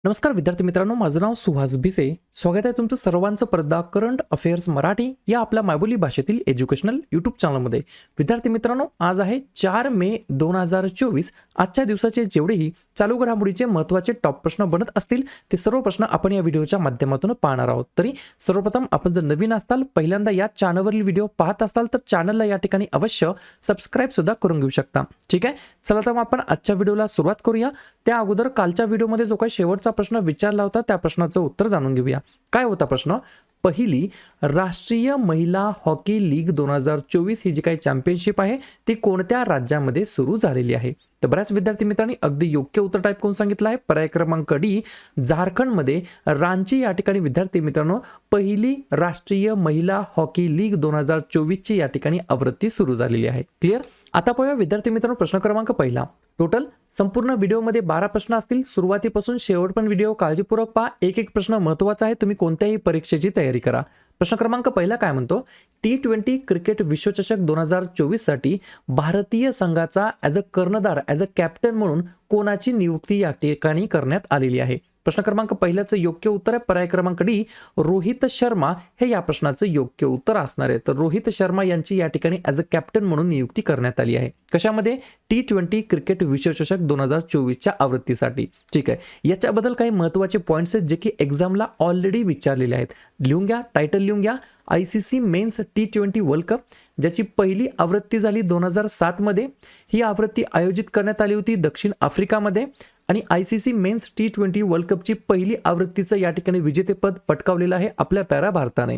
नमस्कार विद्यार्थी मित्रांनो, माझं नाव सुहास भिसे. स्वागत आहे तुमचं सर्वांचं परदा करंट अफेअर्स मराठी या आपल्या मायबोली भाषेतील एज्युकेशनल यूट्यूब चॅनलमध्ये. विद्यार्थी मित्रांनो, आज आहे 4 मे 2024. आजच्या दिवसाचे जेवढेही चालू घडामोडीचे महत्त्वाचे टॉप प्रश्न बनत असतील ते सर्व प्रश्न आपण या व्हिडिओच्या माध्यमातून पाहणार आहोत. तरी सर्वप्रथम आपण जर नवीन असाल, पहिल्यांदा या चॅनलवरील व्हिडिओ पाहत असाल तर चॅनलला या ठिकाणी अवश्य सबस्क्राईब सुद्धा करून घेऊ शकता. ठीक आहे, चला तर मग आपण आजच्या व्हिडिओला सुरुवात करूया. त्या अगोदर कालच्या व्हिडिओमध्ये जो काही शेवटचा प्रश्न विचारला होता त्या प्रश्नाचं उत्तर जाणून घेऊया. काय होता प्रश्न? पहिली राष्ट्रीय महिला हॉकी लीग 2024 ही जी काही चॅम्पियनशिप आहे ती कोणत्या राज्यामध्ये सुरू झालेली आहे? तर बऱ्याच विद्यार्थी मित्रांनी अगदी योग्य उत्तर टाईप करून सांगितलं आहे. पर्याय क्रमांक डी, झारखंडमध्ये रांची या ठिकाणी विद्यार्थी मित्रांनो पहिली राष्ट्रीय महिला हॉकी लीग 2024 ची या ठिकाणी आवृत्ती सुरू झालेली आहे. क्लिअर? आता पाहूया विद्यार्थी मित्रांनो प्रश्न क्रमांक पहिला. टोटल संपूर्ण व्हिडिओमध्ये 12 प्रश्न असतील. सुरुवातीपासून शेवटपर्यंत व्हिडिओ काळजीपूर्वक पहा. एक एक प्रश्न महत्त्वाचा आहे. तुम्ही कोणत्याही परीक्षेची तयारी करा. प्रश्न क्रमांक पहिला काय म्हणतो? T20 क्रिकेट विश्वचषक 2024 साठी भारतीय संघाचा ॲज अ कर्णधार, ॲज अ कॅप्टन म्हणून कोणाची नियुक्ती या ठिकाणी करण्यात आलेली आहे? प्रश्न क्रमांक पहिल्याचं योग्य उत्तर आहे पर्याय क्रमांक डी, रोहित शर्मा हे या प्रश्नाचं योग्य उत्तर असणार आहे. तर रोहित शर्मा यांची या ठिकाणी ॲज अ कॅप्टन म्हणून नियुक्ती करण्यात आली आहे. कशामध्ये? T20 क्रिकेट विश्वचषक 2024च्या आवृत्तीसाठी. ठीक आहे, याच्याबद्दल काही महत्त्वाचे पॉईंट्स आहेत जे की एक्झामला ऑलरेडी विचारलेले आहेत. लिहून घ्या, टायटल लिहून घ्या. ICC men's T20 world cup ज्याची पहिली आवृत्ती झाली 2007 मध्ये. ही आवृत्ती आयोजित करण्यात आली होती दक्षिण आफ्रिकामध्ये. आणि ICC मेन्स T20 वर्ल्ड कपची पहिली आवृत्तीचं या ठिकाणी विजेतेपद पटकावलेलं आहे आपल्या प्यारा भारताने.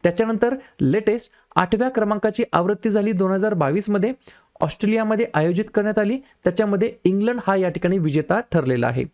त्याच्यानंतर लेटेस्ट 8व्या क्रमांकाची आवृत्ती झाली 2022 मध्ये, ऑस्ट्रेलियामध्ये आयोजित करण्यात आली. त्याच्यामध्ये इंग्लंड हा या ठिकाणी विजेता ठरलेला आहे.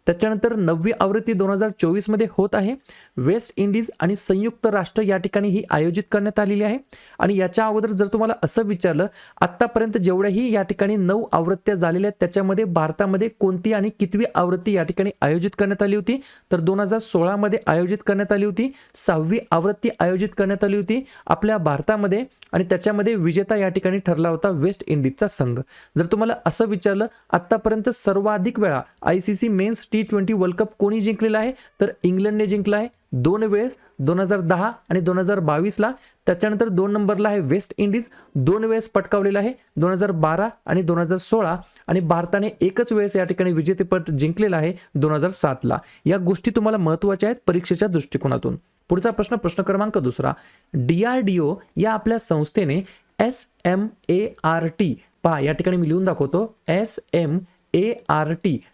त्याच्यानंतर 9वी आवृत्ती 2024 मध्ये होत आहे. वेस्ट इंडिज आणि संयुक्त राष्ट्र या ठिकाणी ही आयोजित करण्यात आलेली आहे. आणि याच्या अगोदर जर तुम्हाला असं विचारलं आतापर्यंत जेवढ्याही या ठिकाणी 9 आवृत्त्या झालेल्या आहेत त्याच्यामध्ये भारतामध्ये कोणती आणि कितवी आवृत्ती या ठिकाणी आयोजित करण्यात आली होती? तर 2016 मध्ये आयोजित करण्यात आली होती. 6वी आवृत्ती आयोजित करण्यात आली होती आपल्या भारतामध्ये आणि त्याच्यामध्ये विजेता या ठिकाणी ठरला होता वेस्ट इंडिजचा संघ. जर तुम्हाला असं विचारलं आतापर्यंत सर्वाधिक वेळा ICC men's T20 world cup कोणी जिंकलेला आहे? तर इंग्लंडने जिंकला आहे 2 वेळेस, 2010 आणि 2022 ला. त्याच्यानंतर 2 नंबरला आहे वेस्ट इंडिज, 2 वेळेस पटकावलेला आहे 2012 आणि 2016. आणि भारताने एकच वेळेस या ठिकाणी विजेतेपद जिंकलेला आहे 2007 ला. या गोष्टी तुम्हाला महत्त्वाच्या आहेत परीक्षेच्या दृष्टिकोनातून. पुढचा प्रश्न, प्रश्न क्रमांक दुसरा. DRDO या आपल्या संस्थेने SMART, पहा या ठिकाणी मी लिहून दाखवतो, SMART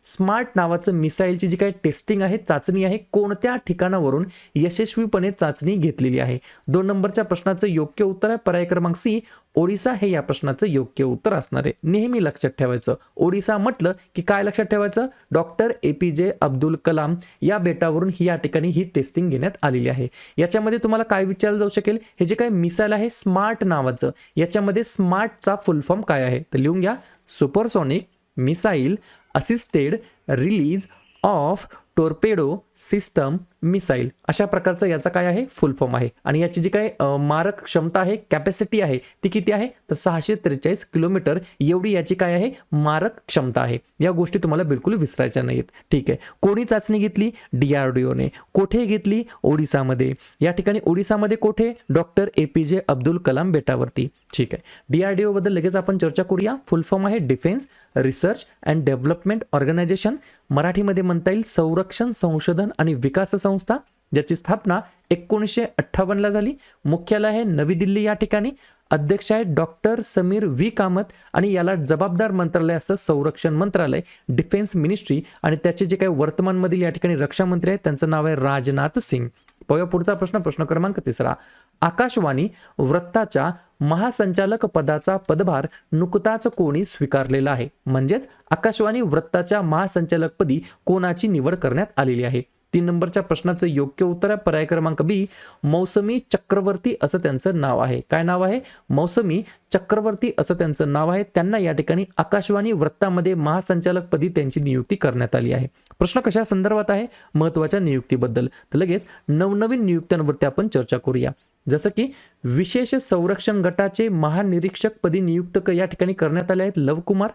स्मार्ट नावाचं मिसाईलची जी काही टेस्टिंग आहे, चाचणी आहे, कोणत्या ठिकाणावरून यशस्वीपणे चाचणी घेतलेली आहे? 2 नंबरच्या प्रश्नाचं योग्य उत्तर आहे पर्याय क्रमांक सी, ओडिसा हे या प्रश्नाचं योग्य उत्तर असणार आहे. नेहमी लक्षात ठेवायचं, ओडिसा म्हटलं की काय लक्षात ठेवायचं? डॉक्टर APJ अब्दुल कलाम या बेटावरून ही या ठिकाणी ही टेस्टिंग घेण्यात आलेली आहे. याच्यामध्ये तुम्हाला काय विचारलं जाऊ शकेल? हे जे काही मिसाईल आहे स्मार्ट नावाचं, याच्यामध्ये स्मार्टचा फुल फॉर्म काय आहे? तर लिहून घ्या, supersonic missile assisted release of torpedo system missile, अशा प्रकारचा याचा काय आहे? फुल फॉर्म आहे. आणि याची जी काय मारक क्षमता आहे, कॅपॅसिटी आहे ती किती आहे? तर 643 किलोमीटर एवढी याची काय आहे? मारक क्षमता आहे. या गोष्टी तुम्हाला बिलकुल विसरायच्या नाहीत. ठीक आहे, कोणी चाचणी घेतली? DRDOने. कोठे घेतली? ओडिसामध्ये. या ठिकाणी ओडिसामध्ये कोठे? डॉक्टर APJ अब्दुल कलाम बेटावरती. ठीक आहे, DRDO बद्दल लगेच आपण चर्चा करूया. फुल फॉर्म आहे defence research and development organisation. मराठीमध्ये म्हणता येईल संरक्षण संशोधन आणि विकास संस्था, ज्याची स्थापना 1958 ला झाली. मुख्यालय आहे नवी दिल्ली या ठिकाणी. अध्यक्ष आहे डॉक्टर समीर V कामत आणि याला जबाबदार मंत्रालय असतं संरक्षण मंत्रालय, डिफेन्स मिनिस्ट्री. आणि त्याचे जे काही वर्तमानमधील या ठिकाणी रक्षा मंत्री आहेत त्यांचं नाव आहे राजनाथ सिंग. पाहूया पुढचा प्रश्न, प्रश्न क्रमांक तिसरा. आकाशवाणी वृत्ताच्या महासंचालक पदाचा पदभार नुकताच कोणी स्वीकारलेला आहे? म्हणजेच आकाशवाणी वृत्ताच्या महासंचालकपदी कोणाची निवड करण्यात आलेली आहे? 3 नंबरच्या प्रश्नाचं योग्य उत्तर आहे पर्याय क्रमांक बी, मौसमी चक्रवर्ती असं त्यांचं नाव आहे. काय नाव आहे? मौसमी चक्रवर्ती असं त्यांचं नाव आहे. त्यांना या ठिकाणी आकाशवाणी वृत्तामध्ये महासंचालकपदी त्यांची नियुक्ती करण्यात आली आहे. प्रश्न कशा संदर्भात आहे? महत्त्वाच्या नियुक्तीबद्दल. तर लगेच नवनवीन नियुक्त्यांवरती आपण चर्चा करूया. जसं की विशेष संरक्षण गटाचे महानिरीक्षक पदी नियुक्त या ठिकाणी करण्यात आले आहेत लवकुमार.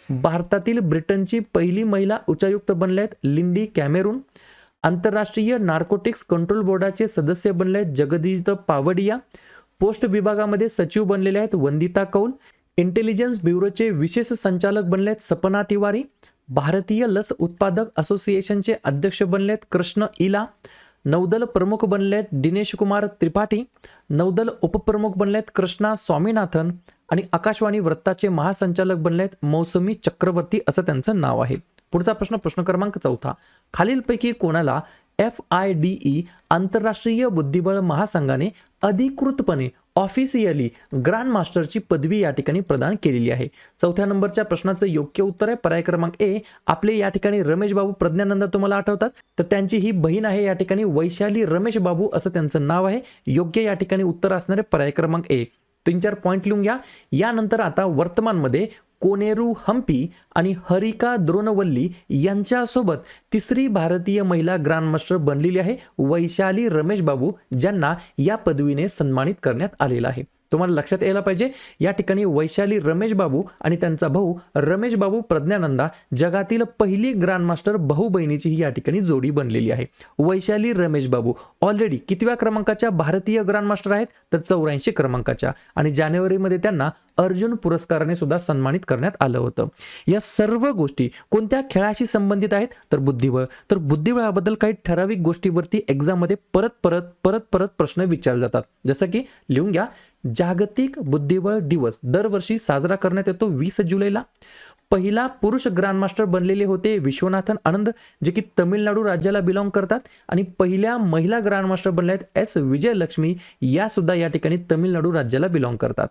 भारतातील ब्रिटनची पहिली महिला उच्चायुक्त बनल्या आहेत लिंडी कॅमेरून. आंतरराष्ट्रीय नार्कोटिक्स कंट्रोल बोर्डाचे सदस्य बनले आहेत जगदीश पावडिया. पोस्ट विभागामध्ये सचिव बनलेले आहेत वंदिता कौल. इंटेलिजन्स ब्युरोचे विशेष संचालक बनले आहेत सपना तिवारी. भारतीय लस उत्पादक असोसिएशनचे अध्यक्ष बनले आहेत कृष्ण इला. नौदल प्रमुख बनले आहेत दिनेश कुमार त्रिपाठी. नौदल उपप्रमुख बनले आहेत कृष्णा स्वामीनाथन. आणि आकाशवाणी वृत्ताचे महासंचालक बनले आहेत मौसमी चक्रवर्ती असं त्यांचं नाव आहे. पुढचा प्रश्न, प्रश्न क्रमांक 4. खालीलपैकी कोणाला FIDE आंतरराष्ट्रीय बुद्धिबळ महासंघाने अधिकृतपणे ऑफिशियली ग्रँड मास्टरची पदवी या ठिकाणी प्रदान केलेली आहे? 4थ्या नंबरच्या प्रश्नाचं योग्य उत्तर आहे पर्याय क्रमांक ए. आपले या ठिकाणी रमेश बाबू प्रज्ञानंद तुम्हाला आठवतात, तर त्यांची ही बहीण आहे या ठिकाणी वैशाली रमेश बाबू असं त्यांचं नाव आहे. योग्य या ठिकाणी उत्तर असणारे पर्याय क्रमांक ए. 3-4 पॉईंट लिहून घ्या. यानंतर आता वर्तमानमध्ये कोनेरू हम्पी आणि हरिका द्रोणवल्ली यांच्यासोबत तिसरी भारतीय महिला ग्रँडमास्टर बनलेली आहे वैशाली रमेश बाबू, ज्यांना या पदवीने सन्मानित करण्यात आलेला आहे. तुम्हाला लक्षात यायला पाहिजे या ठिकाणी वैशाली रमेश बाबू आणि त्यांचा भाऊ रमेश बाबू प्रज्ञानंदा जगातील पहिली ग्रँडमास्टर भाऊ बहिणीची ही या ठिकाणी जोडी बनलेली आहे. वैशाली रमेश बाबू ऑलरेडी कितव्या क्रमांकाच्या भारतीय ग्रँडमास्टर आहेत? तर 84 क्रमांकाच्या. आणि जानेवारीमध्ये त्यांना अर्जुन पुरस्काराने सुद्धा सन्मानित करण्यात आलं होतं. या सर्व गोष्टी कोणत्या खेळाशी संबंधित आहेत? तर बुद्धिबळ. तर बुद्धिबळाबद्दल काही ठराविक गोष्टीवरती एक्झाममध्ये परत प्रश्न विचारले जातात. जसं की लिहून घ्या, जागतिक बुद्धिबळ दिवस दरवर्षी साजरा करण्यात येतो 20 जुलैला. पहिला पुरुष ग्रँडमास्टर बनलेले होते विश्वनाथन आनंद, जे की तमिळनाडू राज्याला बिलॉंग करतात. आणि पहिल्या महिला ग्रँडमास्टर बनल्या आहेत S विजयलक्ष्मी, या सुद्धा या ठिकाणी तमिळनाडू राज्याला बिलॉंग करतात.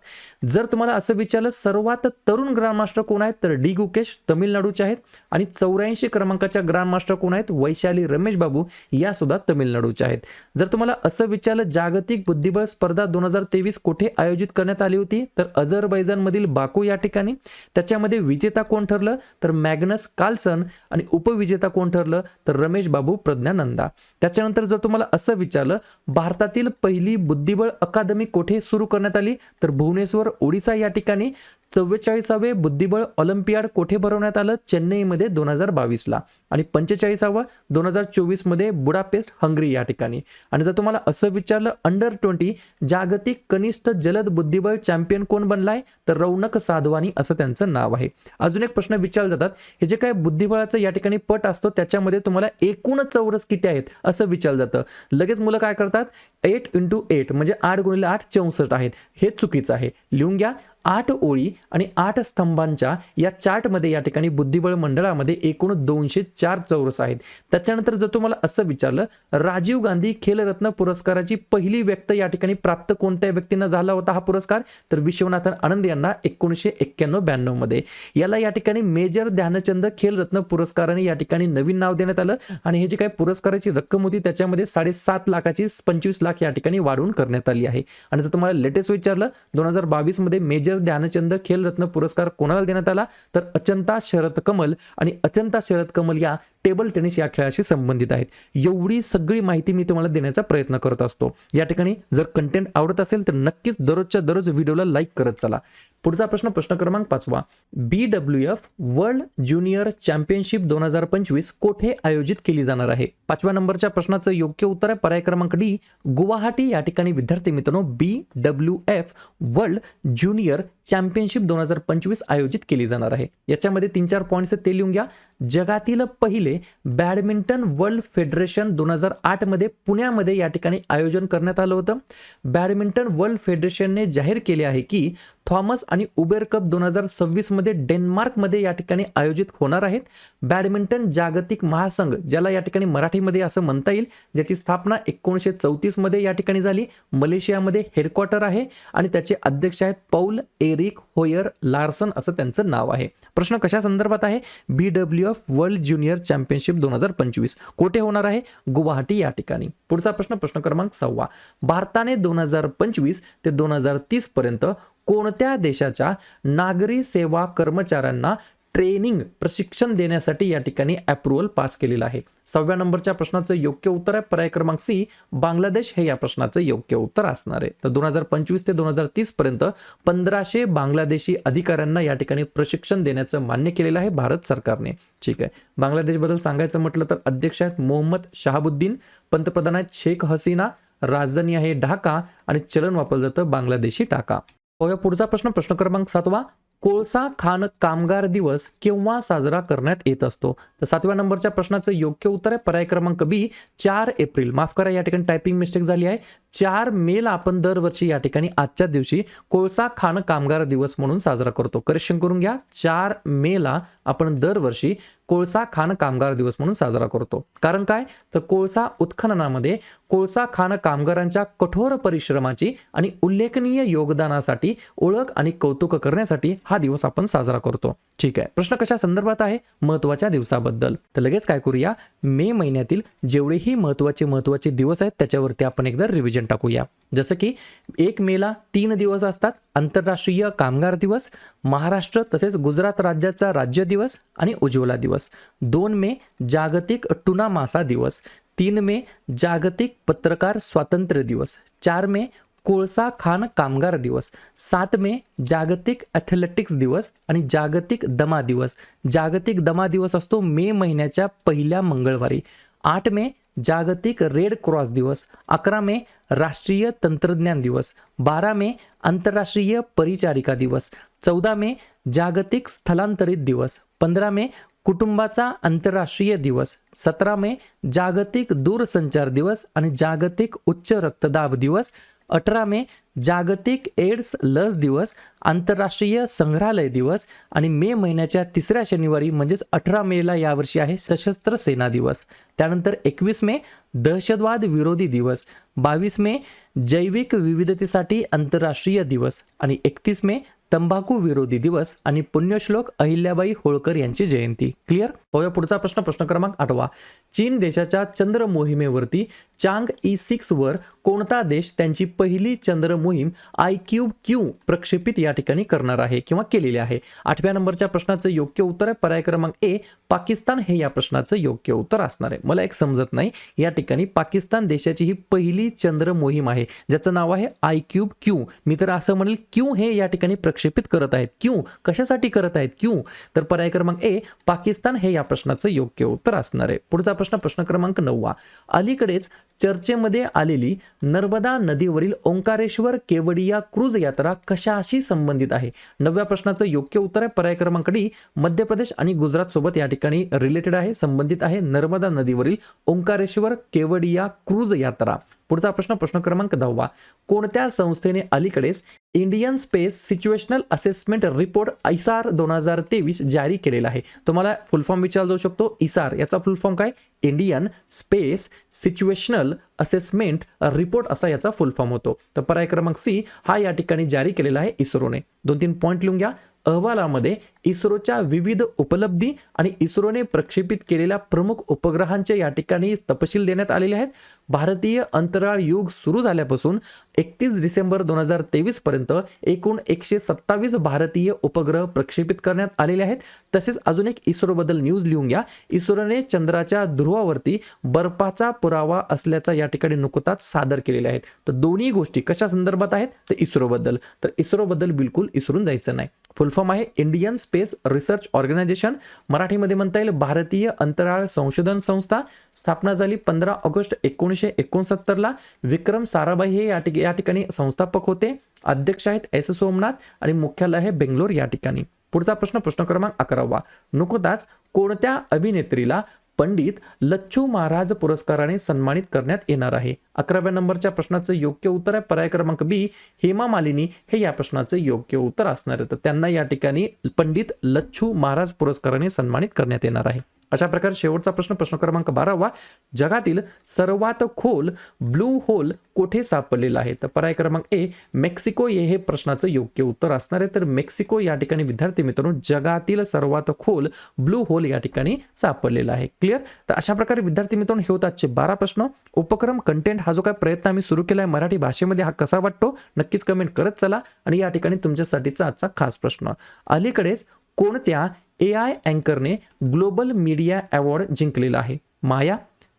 जर तुम्हाला असं विचारलं सर्वात तरुण ग्रँडमास्टर कोण आहेत? तर डी गुकेश तमिळनाडूचे आहेत. आणि 84 क्रमांकाच्या ग्रँडमास्टर कोण आहेत? वैशाली रमेश बाबू, या सुद्धा तमिळनाडूच्या आहेत. जर तुम्हाला असं विचारलं जागतिक बुद्धिबळ स्पर्धा 2023 कुठे आयोजित करण्यात आली होती? तर अझरबैजान मधील बाकू या ठिकाणी. त्याच्यामध्ये विजेता कोण ठरलं? तर मॅग्नस कार्लसन. आणि उपविजेता कोण ठरलं? तर रमेश बाबू प्रज्ञानंदा. त्याच्यानंतर जर तुम्हाला असं विचारलं भारतातील पहिली बुद्धिबळ अकादमी कुठे सुरू करण्यात आली? तर भुवनेश्वर ओडिसा या ठिकाणी. 44वे बुद्धिबळ ऑलिम्पियाड कुठे भरवण्यात आलं? चेन्नईमध्ये 2022ला. आणि 45वा 2024 मध्ये बुडापेस्ट हंगरी या ठिकाणी. आणि जर तुम्हाला असं विचारलं अंडर-20 जागतिक कनिष्ठ जलद बुद्धिबळ चॅम्पियन कोण बनलाय? तर रौनक साधवानी असं त्यांचं नाव आहे. अजून एक प्रश्न विचारले जातात, हे जे काय बुद्धिबळाचं या ठिकाणी पट असतो त्याच्यामध्ये तुम्हाला एकूण चौरस किती आहेत असं विचारलं जातं. लगेच मुलं काय करतात, 8 × 8 म्हणजे 8 × 8 64 आहेत. हे चुकीचं आहे. लिहून घ्या, 8 ओळी आणि 8 स्तंभांच्या या चार्टमध्ये या ठिकाणी बुद्धिबळ मंडळामध्ये एकूण 204 चौरस आहेत. त्याच्यानंतर जर तुम्हाला असं विचारलं राजीव गांधी खेलरत्न पुरस्काराची पहिली व्यक्ती या ठिकाणी प्राप्त कोणत्या व्यक्तींना झाला होता हा पुरस्कार? तर विश्वनाथन आनंद यांना 1991-92 मध्ये. याला या ठिकाणी मेजर ध्यानचंद खेलरत्न पुरस्काराने या ठिकाणी नवीन नाव देण्यात आलं. आणि हे जे काही पुरस्काराची रक्कम होती त्याच्यामध्ये 7.5 लाखाची 25 लाख या ठिकाणी वाढवून करण्यात आली आहे. आणि जर तुम्हाला लेटेस्ट विचारलं 2022 मध्ये मेजर ध्यानचंद खेलरत्न पुरस्कार कोणाला देण्यात आला? तर अचंता शरद कमल. आणि अचंता शरद कमल या टेबल टेनिस या खेळाशी संबंधित आहेत. एवढी सगळी माहिती मी तुम्हाला देण्याचा प्रयत्न करत असतो. या ठिकाणी जर कंटेंट आवडत असेल तर नक्कीच दररोजच्या दररोज व्हिडिओला लाईक करत चला. पुढचा प्रश्न, प्रश्न क्रमांक 5. BWF वर्ल्ड ज्युनियर चॅम्पियनशिप 2025 कोठे आयोजित केली जाणार आहे? 5व्या नंबरच्या प्रश्नाचं योग्य उत्तर आहे पर्याय क्रमांक डी, गुवाहाटी या ठिकाणी. विद्यार्थी मित्रांनो, BWF वर्ल्ड ज्युनियर चॅम्पियनशिप 2025 आयोजित केली जाणार आहे. याच्यामध्ये 3-4 पॉईंट्स ते लिहून घ्या. जगातील पहिले बॅडमिंटन वर्ल्ड फेडरेशन 2008 मध्ये पुण्यामध्ये या ठिकाणी आयोजन करण्यात आलं होतं. बॅडमिंटन वर्ल्ड फेडरेशनने जाहीर केले आहे की थॉमस आणि उबेर कप 2026 मध्ये डेन्मार्कमध्ये या ठिकाणी आयोजित होणार आहेत. बॅडमिंटन जागतिक महासंघ, ज्याला या ठिकाणी मराठीमध्ये असं म्हणता येईल, ज्याची स्थापना 1934 मध्ये या ठिकाणी झाली. मलेशियामध्ये हेडक्वार्टर आहे आणि त्याचे अध्यक्ष आहेत पौल एरिक होयर लार्सन असं त्यांचं नाव आहे. प्रश्न कशा संदर्भात आहे? BWF वर्ल्ड ज्युनियर चॅम्पियनशिप 2025 कोठे होणार आहे? गुवाहाटी या ठिकाणी. पुढचा प्रश्न, प्रश्न क्रमांक 6. भारताने 2025 ते 2030 पर्यंत कोणत्या देशाच्या नागरी सेवा कर्मचाऱ्यांना ट्रेनिंग प्रशिक्षण देण्यासाठी या ठिकाणी अप्रुव्हल पास केलेलं आहे. 6व्या नंबरच्या प्रश्नाचं योग्य उत्तर आहे पर्याय क्रमांक सी बांगलादेश हे या प्रश्नाचं योग्य उत्तर असणार आहे. तर 2025 ते 2030 पर्यंत 1500 बांगलादेशी अधिकाऱ्यांना या ठिकाणी प्रशिक्षण देण्याचं मान्य केलेलं आहे भारत सरकारने. ठीक आहे. बांगलादेशबद्दल सांगायचं म्हटलं तर अध्यक्ष आहेत मोहम्मद शहाबुद्दीन, पंतप्रधान आहेत शेख हसीना, राजधानी आहे ढाका आणि चलन वापरलं जातं बांगलादेशी टाका. पुढचा प्रश्न प्रश्न क्रमांक 7वा कोळसा खाण कामगार दिवस केव्हा साजरा करण्यात येत असतो. तर 7व्या नंबरच्या प्रश्नाचं योग्य उत्तर आहे पर्याय क्रमांक बी 4 एप्रिल. माफ करा या ठिकाणी टायपिंग मिस्टेक झाली आहे. 4 मेला आपण दरवर्षी या ठिकाणी आजच्या दिवशी कोळसा खाण कामगार दिवस म्हणून साजरा करतो. करेक्शन करून घ्या. 4 मेला आपण दरवर्षी कोळसा खाण कामगार दिवस म्हणून साजरा करतो. कारण काय तर कोळसा उत्खननामध्ये कोळसा खाण कामगारांच्या कठोर परिश्रमाची आणि उल्लेखनीय योगदानासाठी ओळख आणि कौतुक करण्यासाठी हा दिवस आपण साजरा करतो. ठीक आहे. प्रश्न कशा संदर्भात आहे महत्त्वाच्या दिवसाबद्दल. तर लगेच काय करूया मे महिन्यातील जेवढेही महत्त्वाचे दिवस आहेत त्याच्यावरती आपण एकदा रिव्हिजन टाकूया. जसं की 1 मेला 3 दिवस असतात. आंतरराष्ट्रीय कामगार दिवस, महाराष्ट्र तसेच गुजरात राज्याचा राज्य दिवस आणि उज्ज्वला दिवस. 2 मे जागतिक टुना मासा दिवस. 3 मे जागतिक पत्रकार स्वातंत्र्य दिवस. 4 मे कोळसा खाण कामगार दिवस. 7 मे जागतिक ॲथलेटिक्स दिवस आणि जागतिक दमा दिवस. जागतिक दमा दिवस असतो मे महिन्याच्या पहिल्या मंगळवारी. 8 मे जागतिक रेड क्रॉस दिवस. 11 मे राष्ट्रीय तंत्रज्ञान दिवस. 12 मे आंतरराष्ट्रीय परिचारिका दिवस. 14 मे जागतिक स्थलांतरित दिवस. 15 मे कुटुंबाचा आंतरराष्ट्रीय दिवस. 17 मे जागतिक दूरसंचार दिवस आणि जागतिक उच्च रक्तदाब दिवस. 18 मे जागतिक एड्स लस दिवस, आंतरराष्ट्रीय संग्रहालय दिवस आणि मे महिन्याच्या 3ऱ्या शनिवारी म्हणजेच 18 मेला यावर्षी आहे सशस्त्र सेना दिवस. त्यानंतर 21 मे दहशतवाद विरोधी दिवस. 22 मे जैविक विविधतेसाठी आंतरराष्ट्रीय दिवस आणि 31 मे तंबाखू विरोधी दिवस आणि पुण्यश्लोक अहिल्याबाई होळकर यांची जयंती. क्लिअर. पुढचा प्रश्न प्रश्न क्रमांक 8वा चीन देशाच्या चंद्र मोहिमेवरती चांग E6 वर कोणता देश त्यांची पहिली चंद्र मोहीम IQ-Q प्रक्षेपित या ठिकाणी करणार आहे किंवा केलेली आहे. 8व्या नंबरच्या प्रश्नाचं योग्य उत्तर आहे पर्याय क्रमांक ए पाकिस्तान हे या प्रश्नाचं योग्य उत्तर असणार आहे. मला एक समजत नाही या ठिकाणी पाकिस्तान देशाची ही पहिली चंद्र मोहीम आहे ज्याचं नाव आहे IQ-Q. मी तर असं म्हणेल क्यू हे या ठिकाणी प्रक्षेपित करत आहेत. क्यू कशासाठी करत आहेत क्यू तर पर्याय क्रमांक ए पाकिस्तान हे या प्रश्नाचं योग्य उत्तर असणार आहे. पुढचा प्रश्न प्रश्न क्रमांक 9वा अलीकडेच चर्चेमध्ये आलेली नर्मदा नदीवरील ओंकारेश्वर केवडिया क्रूज यात्रा कशाशी संबंधित आहे. 9व्या प्रश्नाचं योग्य उत्तर आहे पर्याय क्रमांक डी मध्य प्रदेश आणि गुजरात सोबत या ठिकाणी रिलेटेड आहे संबंधित आहे नर्मदा नदीवरील ओंकारेश्वर केवडिया क्रूज यात्रा. पुढचा प्रश्न प्रश्न क्रमांक 10वा कोणत्या संस्थेने अलीकडेच Indian space situational assessment report ISAR 2023 जारी केलेला आहे. तुम्हाला फुल फॉर्म विचारला जाऊ शकतो. ISAR याचा फुल फॉर्म काय Indian space situational assessment report असा याचा फुल फॉर्म होतो. तर पर्याय क्रमांक सी हा या ठिकाणी जारी केलेला आहे इस्रोने. 2-3 पॉईंट लिहून घ्या. अहवालामध्ये इस्रोच्या विविध उपलब्धी आणि इस्रोने प्रक्षेपित केलेल्या प्रमुख उपग्रहांचे या ठिकाणी तपशील देण्यात आलेले आहेत. भारतीय अंतराळ युग सुरू झाल्यापासून 31 डिसेंबर 2023 पर्यंत एकूण 127 भारतीय उपग्रह प्रक्षेपित करण्यात आलेले आहेत. तसेच अजून एक इस्रोबद्दल न्यूज लिहून घ्या. इस्रोने चंद्राच्या ध्रुवावरती बर्फाचा पुरावा असल्याचा या ठिकाणी नुकताच सादर केलेले आहेत. तर दोन्ही गोष्टी कशा संदर्भात आहेत तर इस्रोबद्दल. तर इस्रोबद्दल बिलकुल विसरून जायचं नाही. फुल फॉर्म आहे इंडियन स्पेस रिसर्च ऑर्गनायझेशन. मराठीमध्ये म्हणता येईल भारतीय अंतराळ संशोधन संस्था. स्थापना झाली 15 ऑगस्ट 1969 ला. विक्रम साराभाई हे या ठिकाणी संस्थापक होते. अध्यक्ष आहेत S सोमनाथ आणि मुख्यालय आहे बेंगलोर या ठिकाणी. पुढचा प्रश्न प्रश्न क्रमांक 11वा नुकताच कोणत्या अभिनेत्रीला पंडित लच्छू महाराज पुरस्काराने सन्मानित करण्यात येणार आहे. 11व्या नंबरच्या प्रश्नाचं योग्य उत्तर आहे पर्याय क्रमांक बी हेमा मालिनी हे या प्रश्नाचं योग्य उत्तर असणार आहे. तर त्यांना या ठिकाणी पंडित लच्छू महाराज पुरस्काराने सन्मानित करण्यात येणार आहे. अशा प्रकारे शेवटचा प्रश्न प्रश्न क्रमांक 12वा जगातील सर्वात खोल ब्लू होल कोठे सापडलेला आहे. तर पर्याय क्रमांक ए मेक्सिको हे प्रश्नाचं योग्य उत्तर असणार आहे. तर मेक्सिको या ठिकाणी विद्यार्थी मित्रांनो जगातील सर्वात खोल ब्लू होल या ठिकाणी सापडलेला आहे. क्लिअर. तर अशा प्रकारे विद्यार्थी मित्रांनो हे होतात 12 प्रश्न. उपक्रम कंटेंट हा जो काय प्रयत्न आम्ही सुरू केला आहे मराठी भाषेमध्ये हा कसा वाटतो नक्कीच कमेंट करत चला. आणि या ठिकाणी तुमच्यासाठीचा आजचा खास प्रश्न अलीकडेच कोणत्या AI अँकरने ग्लोबल मीडिया अवॉर्ड जिंकलेला आहे? माया,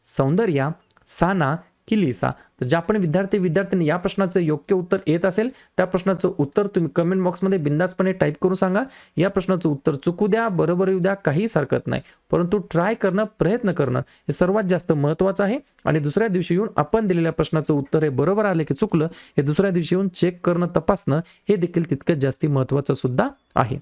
सौंदर्या, साना की लिसा? तर ज्या पण विद्यार्थ्यांनी या प्रश्नाचं योग्य उत्तर येत असेल त्या प्रश्नाचं उत्तर तुम्ही कमेंट बॉक्समध्ये बिंदासपणे टाईप करून सांगा. या प्रश्नाचं उत्तर चुकू द्या, बरोबर येऊ द्या, काही हरकत नाही, परंतु ट्राय करणं, प्रयत्न करणं हे सर्वात जास्त महत्त्वाचं आहे. आणि दुसऱ्या दिवशी येऊन आपण दिलेल्या प्रश्नाचं उत्तर हे बरोबर आले की चुकलं हे दुसऱ्या दिवशी येऊन चेक करणं, तपासणं हे देखील तितकंच जास्ती महत्त्वाचं सुद्धा आहे.